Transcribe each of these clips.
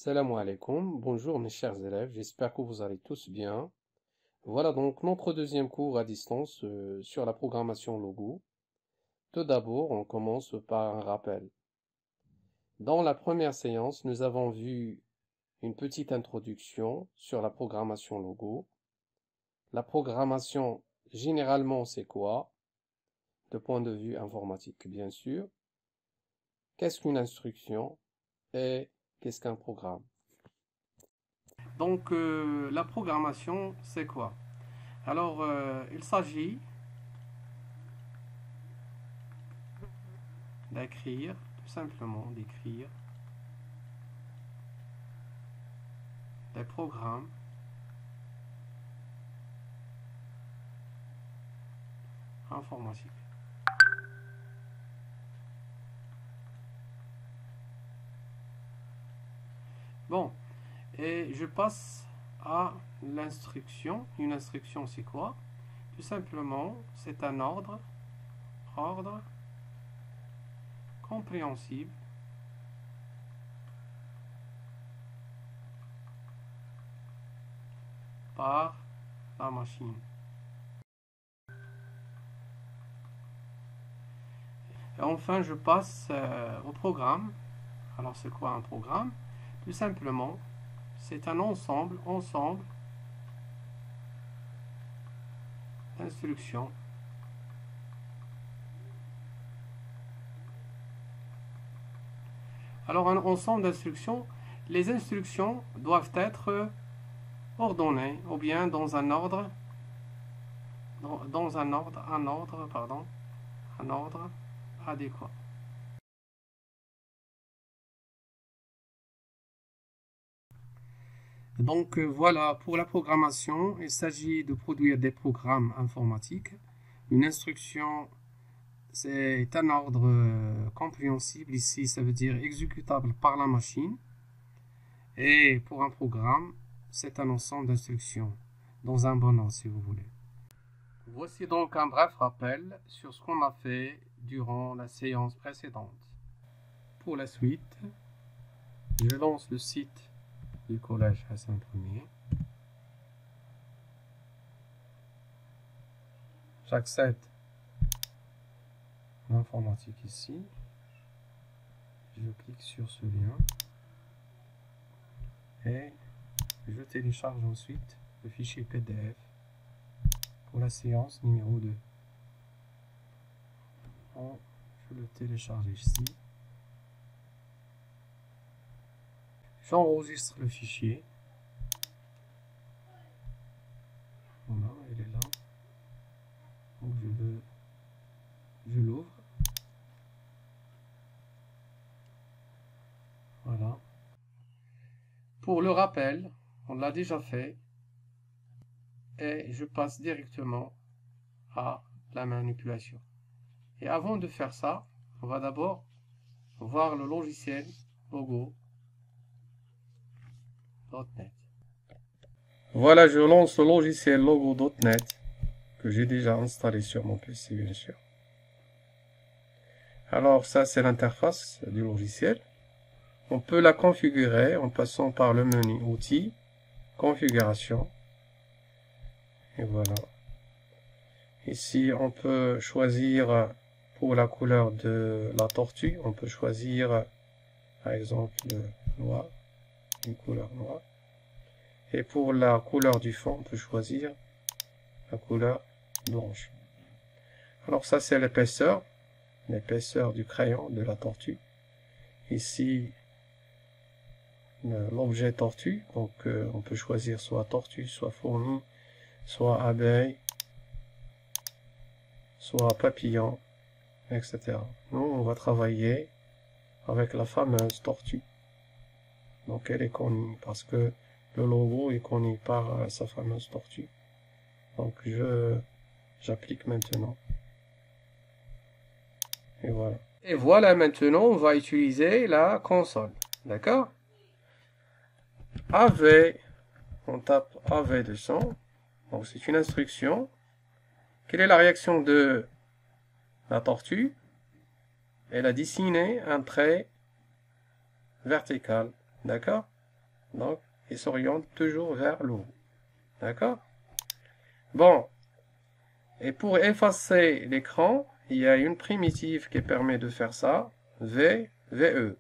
Salam alaikum, bonjour mes chers élèves, j'espère que vous allez tous bien. Voilà donc notre deuxième cours à distance sur la programmation logo. Tout d'abord, on commence par un rappel. Dans la première séance, nous avons vu une petite introduction sur la programmation logo. La programmation, généralement, c'est quoi? De point de vue informatique, bien sûr. Qu'est-ce qu'une instruction et qu'est-ce qu'un programme? Donc, la programmation, c'est quoi? Alors, il s'agit d'écrire, tout simplement d'écrire des programmes informatiques. Bon, et je passe à l'instruction. Une instruction, c'est quoi? Tout simplement, c'est un ordre compréhensible par la machine. Et enfin, je passe au programme. Alors, c'est quoi un programme? Tout simplement, c'est un ensemble d'instructions Alors, un ensemble d'instructions, les instructions doivent être ordonnées ou bien dans un ordre, un ordre adéquat. Donc voilà, pour la programmation, il s'agit de produire des programmes informatiques. Une instruction, c'est un ordre compréhensible. Ici, ça veut dire exécutable par la machine. Et pour un programme, c'est un ensemble d'instructions, dans un bon ordre si vous voulez. Voici donc un bref rappel sur ce qu'on a fait durant la séance précédente. Pour la suite, je lance le site du collège Hassan Ier. J'accède à l'informatique ici. Je clique sur ce lien et je télécharge ensuite le fichier PDF pour la séance numéro 2. Je le télécharge ici. J'enregistre le fichier. Voilà, il est là. Donc je l'ouvre. Voilà. Pour le rappel, on l'a déjà fait. Et je passe directement à la manipulation. Et avant de faire ça, on va d'abord voir le logiciel Logo.net. Voilà, je lance le logiciel Logo.net que j'ai déjà installé sur mon PC, bien sûr. Alors ça, c'est l'interface du logiciel. On peut la configurer en passant par le menu Outils, Configuration. Et voilà. Ici, on peut choisir pour la couleur de la tortue, on peut choisir par exemple noir, une couleur noire. Et pour la couleur du fond, on peut choisir la couleur blanche. Alors ça, c'est l'épaisseur du crayon de la tortue. Ici, l'objet tortue, donc on peut choisir soit tortue, soit fourmi, soit abeille, soit papillon, etc. Nous, on va travailler avec la fameuse tortue. Donc elle est connue parce que le logo est connu par sa fameuse tortue. Donc j'applique maintenant. Et voilà. Et voilà, maintenant on va utiliser la console. D'accord? AV, on tape AV200. Donc c'est une instruction. Quelle est la réaction de la tortue? Elle a dessiné un trait vertical. D'accord? Donc, il s'oriente toujours vers le haut. D'accord? Bon. Et pour effacer l'écran, il y a une primitive qui permet de faire ça. VE.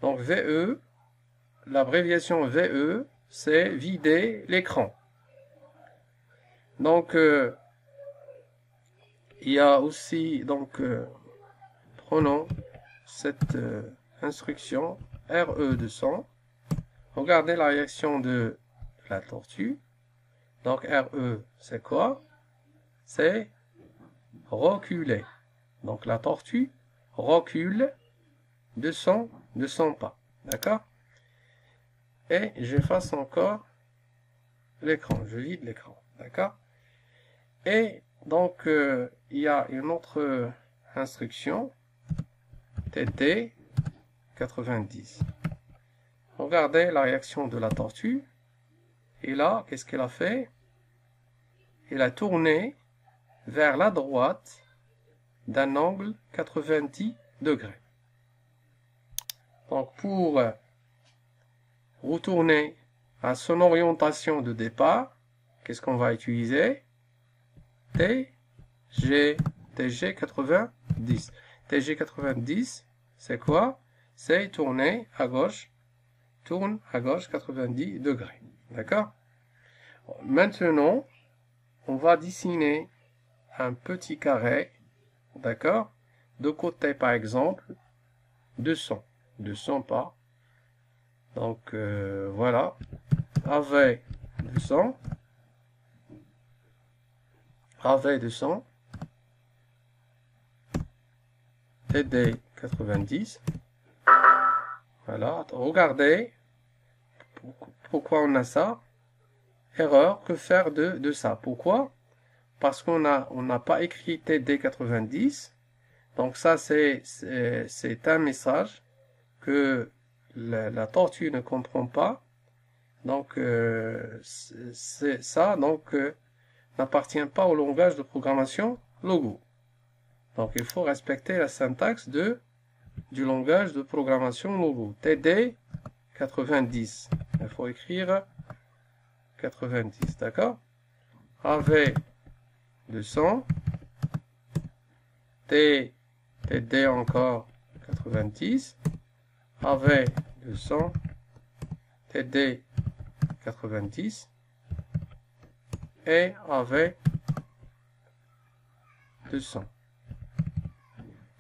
Donc, VE, l'abréviation VE, c'est vider l'écran. Donc, il y a aussi, donc, prenons cette instruction RE200. Regardez la réaction de la tortue. Donc, RE, c'est quoi? C'est reculer. Donc, la tortue recule de son pas. D'accord? Et j'efface encore l'écran. Je vide l'écran. D'accord? Et donc, il y a une autre instruction, TT 90. Regardez la réaction de la tortue. Et là, qu'est-ce qu'elle a fait? Elle a tourné vers la droite d'un angle 90 degrés. Donc, pour retourner à son orientation de départ, qu'est-ce qu'on va utiliser? TG 90. TG 90, c'est quoi? C'est tourner à gauche. Tourne à gauche 90 degrés. D'accord? Maintenant, on va dessiner un petit carré. D'accord? De côté, par exemple, 200. 200 pas. Donc, voilà. Avec 200. Avec 200. TD 90. Voilà. Regardez. Pourquoi on a ça? Erreur. Que faire de ça? Pourquoi? Parce qu'on n'a pas écrit TD 90. Donc ça, c'est un message que la tortue ne comprend pas. Donc, ça n'appartient pas au langage de programmation Logo. Donc, il faut respecter la syntaxe du langage de programmation Logo. TD 90. Il faut écrire 90, d'accord? AV 200. TD encore 90. AV 200. TD 90 et AV 200.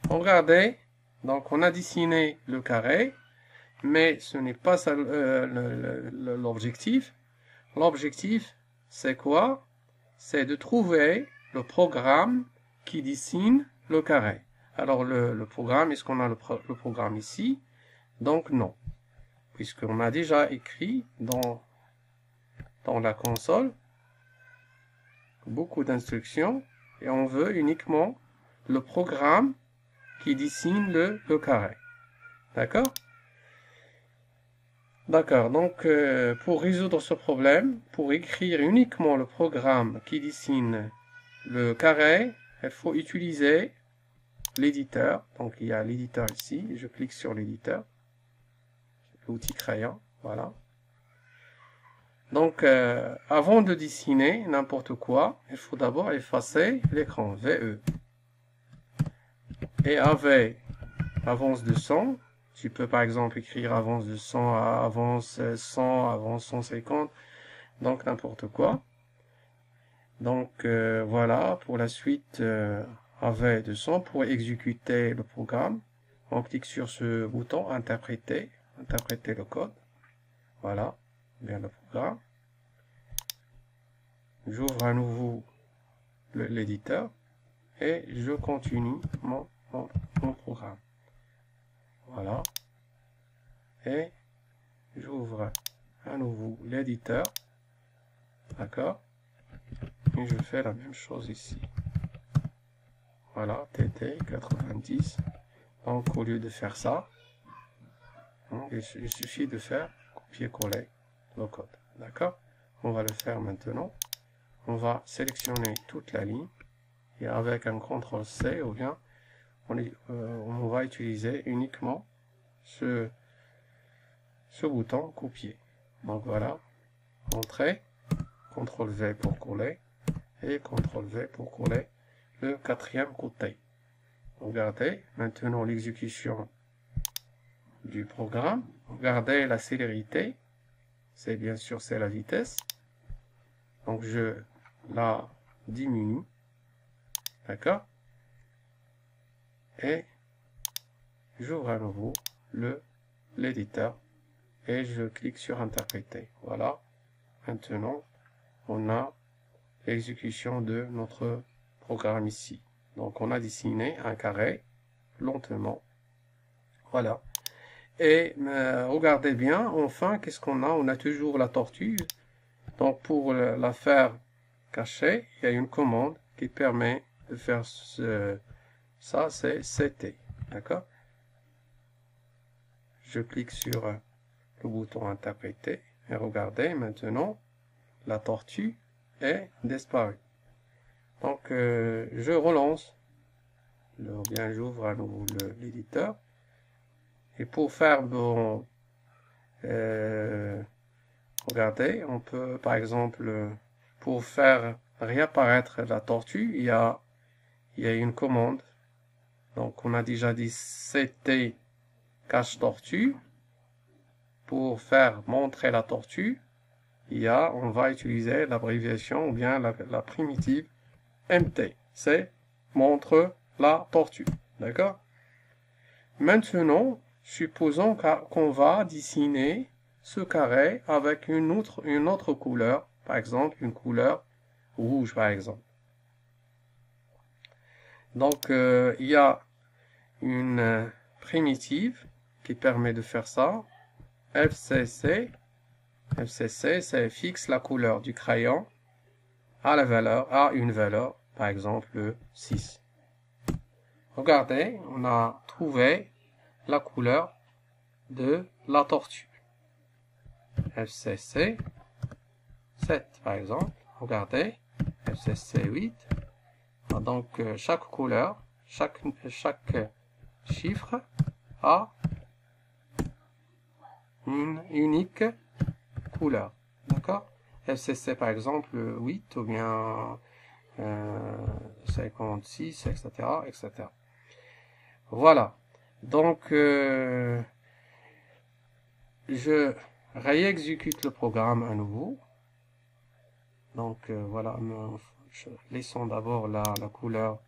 Regardez, donc on a dessiné le carré, mais ce n'est pas ça l'objectif. L'objectif, c'est quoi? C'est de trouver le programme qui dessine le carré. Alors le programme, est-ce qu'on a le programme ici? Donc non, puisqu'on a déjà écrit dans la console beaucoup d'instructions et on veut uniquement le programme qui dessine le carré. D'accord? D'accord, donc pour résoudre ce problème, pour écrire uniquement le programme qui dessine le carré, il faut utiliser l'éditeur. Donc il y a l'éditeur ici, je clique sur l'éditeur, l'outil crayon, voilà. Donc avant de dessiner n'importe quoi, il faut d'abord effacer l'écran VE. Et avec avance de 100, tu peux par exemple écrire avance de 100 à avance 100, avance 150, donc n'importe quoi. Donc voilà, pour la suite, avec de 100, pour exécuter le programme, on clique sur ce bouton interpréter le code. Voilà, bien le programme. J'ouvre à nouveau l'éditeur et je continue mon programme. Voilà. Et j'ouvre à nouveau l'éditeur. D'accord. Et je fais la même chose ici. Voilà, TT 90. Donc au lieu de faire ça, il suffit de faire copier-coller le code. D'accord. On va le faire maintenant. On va sélectionner toute la ligne et avec un CTRL-C ou bien on va utiliser uniquement ce bouton copier. Donc voilà, entrée, CTRL V pour coller, et CTRL V pour coller le quatrième côté. Regardez, maintenant l'exécution du programme. Regardez la célérité, c'est bien sûr c'est la vitesse. Donc je la diminue, d'accord? Et j'ouvre à nouveau l'éditeur et je clique sur interpréter. Voilà, maintenant on a l'exécution de notre programme ici. Donc on a dessiné un carré lentement. Voilà. Et regardez bien, enfin, qu'est-ce qu'on a? On a toujours la tortue. Donc pour la faire cacher, il y a une commande qui permet de faire ça, c'est CT. D'accord? Je clique sur le bouton interpréter et regardez maintenant, la tortue est disparue. Donc je relance, ou bien j'ouvre à nouveau l'éditeur. Et pour faire bon, regardez, on peut par exemple, pour faire réapparaître la tortue, il y a une commande. Donc on a déjà dit CT cache tortue. Pour faire montrer la tortue, on va utiliser l'abréviation ou bien la primitive MT. C'est montre la tortue. D'accord? Maintenant, supposons qu'on va dessiner ce carré avec une autre couleur, par exemple une couleur rouge par exemple. Donc il y a une primitive qui permet de faire ça. FCC, c'est fixe la couleur du crayon à une valeur, par exemple 6. Regardez, on a trouvé la couleur de la tortue. FCC 7 par exemple. Regardez, FCC 8. Donc chaque couleur, chaque chiffre a une unique couleur. D'accord? FCC par exemple 8 ou bien 56, etc., etc. Voilà. Donc je réexécute le programme à nouveau. Donc voilà, laissons d'abord la couleur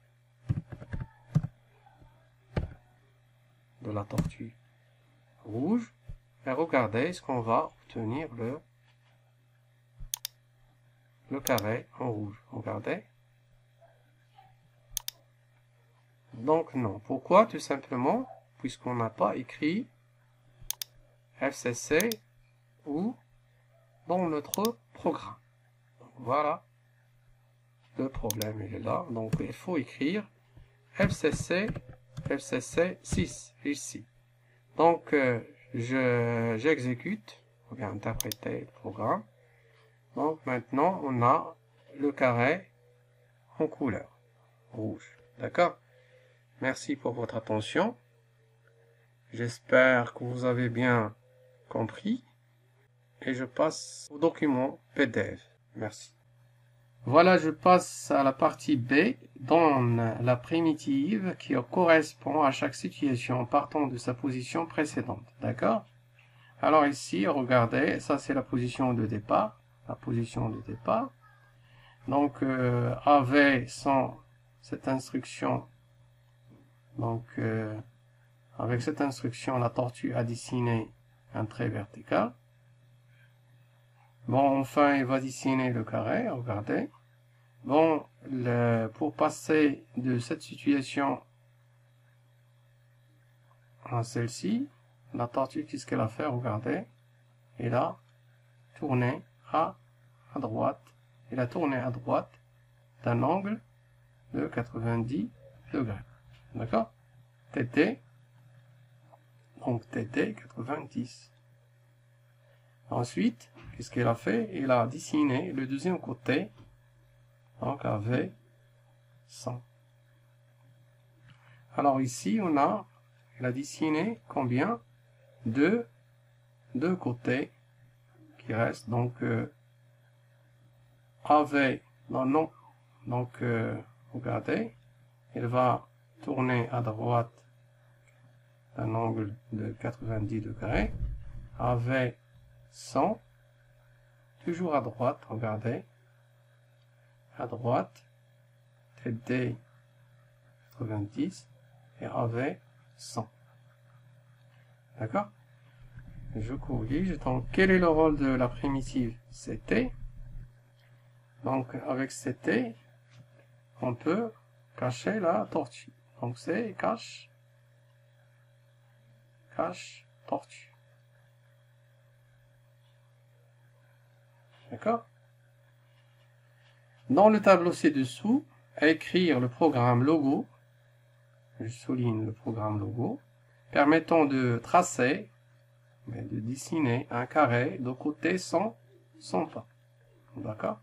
de la tortue rouge. Et regardez ce qu'on va obtenir le carré en rouge. Regardez. Donc non. Pourquoi? Tout simplement, puisqu'on n'a pas écrit FCC ou dans notre programme. Donc, voilà. Le problème il est là. Donc il faut écrire FCC 6 ici. Donc j'exécute, on va interpréter le programme. Donc maintenant on a le carré en couleur rouge. D'accord? Merci pour votre attention. J'espère que vous avez bien compris. Et je passe au document PDF. Merci. Voilà, je passe à la partie B, dans la primitive qui correspond à chaque situation partant de sa position précédente. D'accord? Alors ici, regardez, ça c'est la position de départ. La position de départ. Donc, AV sans cette instruction. Donc, avec cette instruction, la tortue a dessiné un trait vertical. Bon, enfin, il va dessiner le carré, regardez. Bon, pour passer de cette situation à celle-ci, la tortue, qu'est-ce qu'elle a fait? Regardez. Elle a tourné à droite. Elle a tourné à droite d'un angle de 90 degrés. D'accord? TT. Donc TT 90. Ensuite, qu'est-ce qu'elle a fait? Elle a dessiné le deuxième côté. Donc avec 100. Alors ici, elle a dessiné combien? Deux côtés qui reste. Donc, AV, non. Donc, regardez, il va tourner à droite d'un angle de 90 degrés. AV 100, toujours à droite, regardez, à droite, TD 90 et AV 100. D'accord? Je corrige. Donc, quel est le rôle de la primitive CT? Donc, avec CT, on peut cacher la tortue. Donc, c'est cache, tortue. D'accord? Dans le tableau ci-dessous, à écrire le programme logo, je souligne le programme logo, permettant de tracer, de dessiner un carré de côté sans pas. D'accord?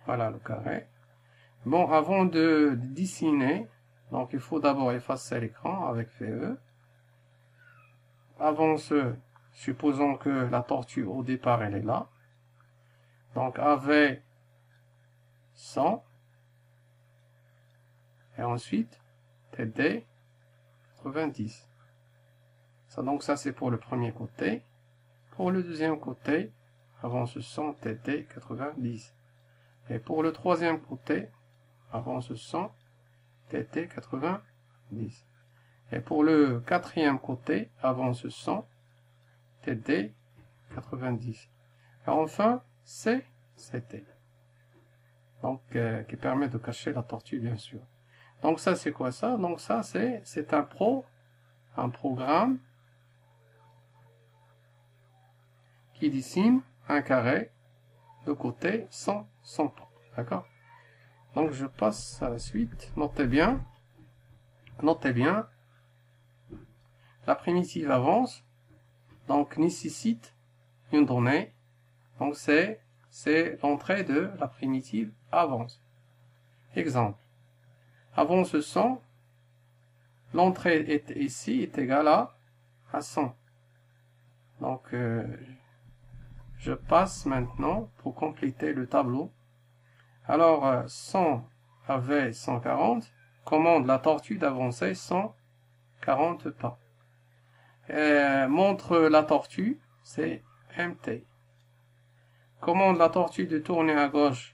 Voilà le carré. Bon, avant de dessiner, donc il faut d'abord effacer l'écran avec VE. Avant ce, supposons que la tortue au départ elle est là. Donc AV 100 et ensuite TD 90. Ça, donc ça c'est pour le premier côté. Pour le deuxième côté, avant ce 100 TD 90. Et pour le troisième côté, avant ce 100 TT 90. Et pour le quatrième côté, avant ce 100 TD 90. Et enfin, CT. Donc, qui permet de cacher la tortue, bien sûr. Donc, ça, c'est quoi ça? Donc, ça, c'est un programme qui dessine un carré de côté sans pas. D'accord? Donc, je passe à la suite. Notez bien, la primitive avance, donc nécessite une donnée. Donc, c'est l'entrée de la primitive avance. Exemple. Avant ce 100, l'entrée ici est égale à 100. Donc, je passe maintenant pour compléter le tableau. Alors, 100 avait 140, commande la tortue d'avancer 140 pas. Montre la tortue, c'est MT. Commande la tortue de tourner à gauche,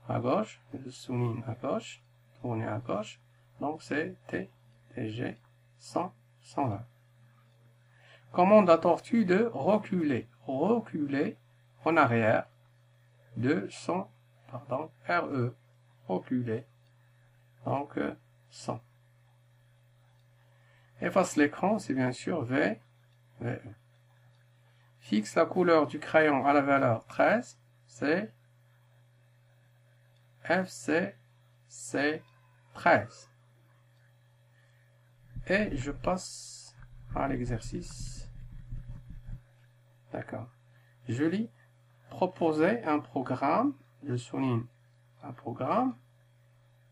je souligne à gauche, tourner à gauche, donc c'est TG 100, 120. Commande la tortue de reculer en arrière de 100, RE, reculer, donc 100. Efface l'écran, c'est bien sûr VE. Fixe la couleur du crayon à la valeur 13, c'est FCC 13. Et je passe à l'exercice. D'accord. Je lis. Proposer un programme, je souligne un programme,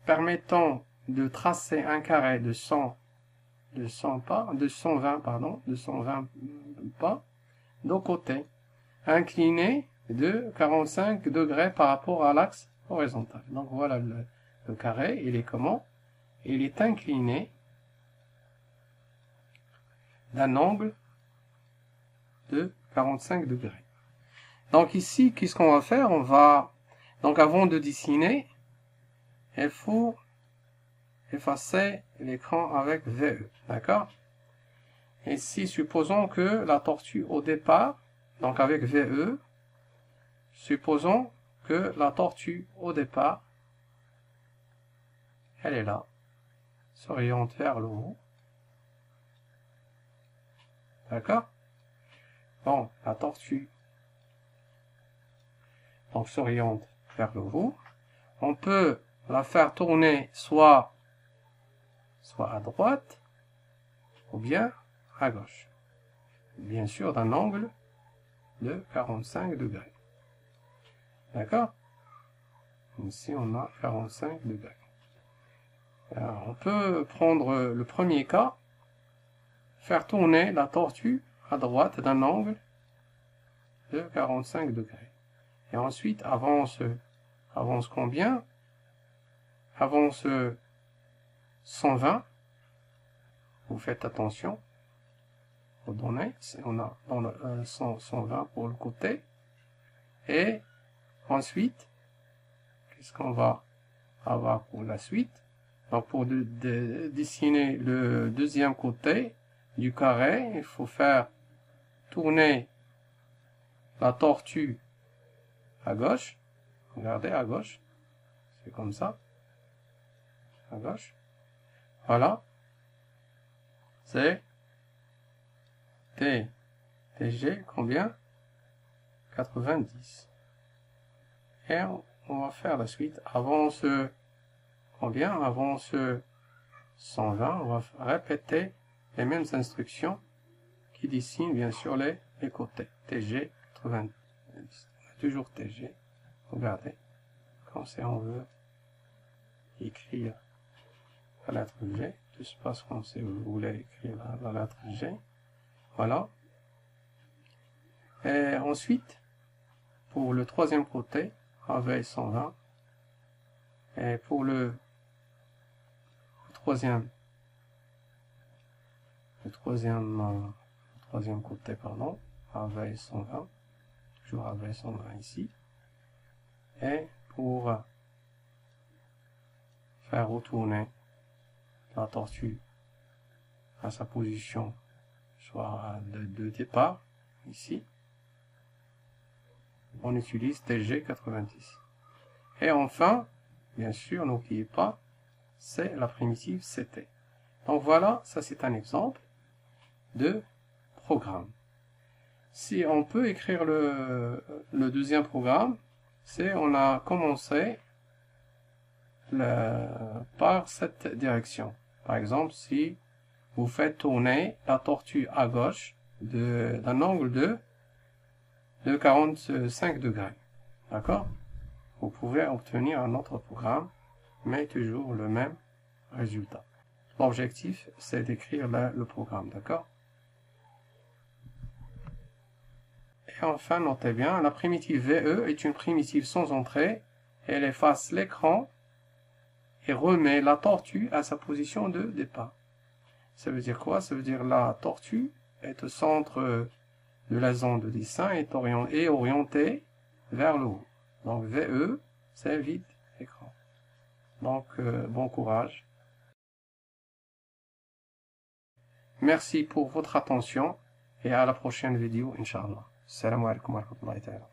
permettant de tracer un carré de 120 pas, de côté, incliné de 45 degrés par rapport à l'axe horizontal. Donc voilà le carré, il est comment? Il est incliné d'un angle de 45 degrés. Donc ici, qu'est-ce qu'on va faire? Donc avant de dessiner, il faut effacer l'écran avec VE, d'accord? Ici, supposons que la tortue au départ, donc avec VE, supposons que la tortue au départ, elle est là, s'oriente vers le haut, d'accord? Bon, la tortue donc s'oriente vers le haut. On peut la faire tourner soit à droite ou bien à gauche. Bien sûr, d'un angle de 45 degrés. D'accord? Ici, on a 45 degrés. Alors, on peut prendre le premier cas, faire tourner la tortue à droite d'un angle de 45 degrés. Et ensuite, avance combien? Avance 120. Vous faites attention aux données. On a dans le 120 pour le côté. Et ensuite, qu'est-ce qu'on va avoir pour la suite? Donc pour dessiner le deuxième côté du carré, il faut faire tourner la tortue à gauche. Regardez à gauche. C'est comme ça. À gauche. Voilà. C'est TG combien? 90. Et on va faire la suite. Avance combien? Avance 120. On va répéter les mêmes instructions qui dessinent bien sûr les côtés. TG 90. Toujours TG. Regardez. Quand on veut écrire la lettre G, tout se passe comme si vous voulez écrire la lettre G. Voilà. Et ensuite, pour le troisième côté, avec 120. Et pour le troisième côté, pardon, avec 120. Toujours avec 120 ici. Et pour faire retourner la tortue à sa position, soit de départ, ici, on utilise TG90. Et enfin, bien sûr, n'oubliez pas, c'est la primitive CT. Donc voilà, ça c'est un exemple de programme. Si on peut écrire le deuxième programme, c'est on a commencé par cette direction. Par exemple, si vous faites tourner la tortue à gauche d'un angle de 45 degrés. D'accord? Vous pouvez obtenir un autre programme, mais toujours le même résultat. L'objectif, c'est d'écrire le programme. D'accord? Et enfin, notez bien, la primitive VE est une primitive sans entrée. Elle efface l'écran et remet la tortue à sa position de départ. Ça veut dire quoi? Ça veut dire la tortue est au centre de la zone de dessin et est orientée vers le haut. Donc VE, c'est vide écran. Donc bon courage. Merci pour votre attention et à la prochaine vidéo, Inch'Allah. Salam alaikum wa rahmatullahi ta'ala.